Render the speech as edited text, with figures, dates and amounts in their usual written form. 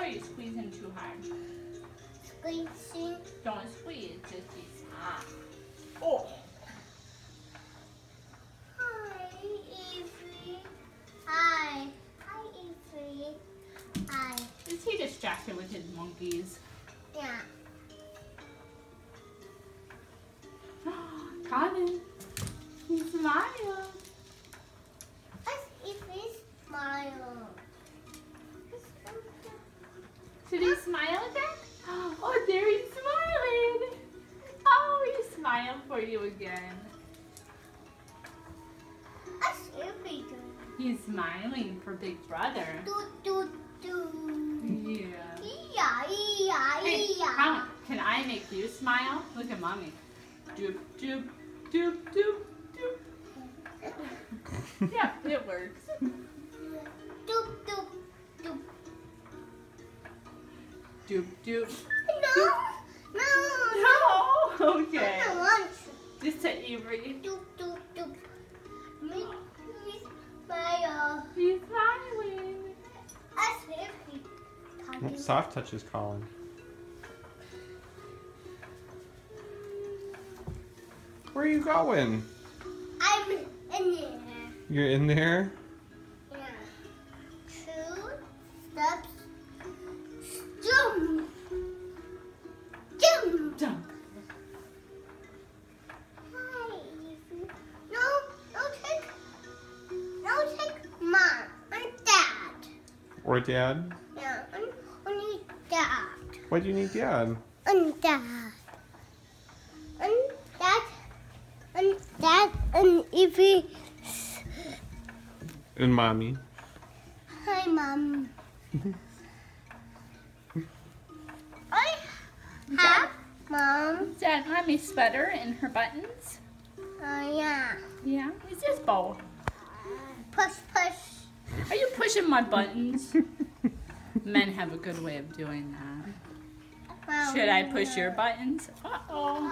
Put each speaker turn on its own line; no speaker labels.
are you squeezing too hard?
Squeezing.
Don't squeeze, just be smart. Oh!
Hi, Avery. Hi. Hi, Avery. Hi.
Is he distracted with his monkeys?
Yeah.
Colin, he smiled.
Let's Avery smile.
Did he smile again? Oh, there he's smiling. Oh, he smiled for you again.
Let's Avery do.
He's smiling for Big Brother.
Do.
Yeah.
Yeah.
Hey, Colin, can I make you smile? Look at Mommy. Doop, doop, doop, doop, doop. Yeah, it works.
Doop.
Doop, doop.
No.
No! Okay.
I don't want to.
Just to Avery.
Doop. Make me smile.
He's smiling.
Let's Avery.
Soft touch is calling. Where are you going?
I'm in there.
You're in there?
Yeah. 2 steps. Jump.
Jump.
Hi, Evie. No take Mom and Dad.
Or Dad?
Yeah, only Dad.
Why do you need Dad?
And Dad. And Evie.
And Mommy.
Hi, Mom. I have Mom.
Is that Mommy's sweater and her buttons?
Yeah.
Yeah. Is this bow?
Push.
Are you pushing my buttons? Men have a good way of doing that.
Mom.
Should I push your buttons? Uh-oh.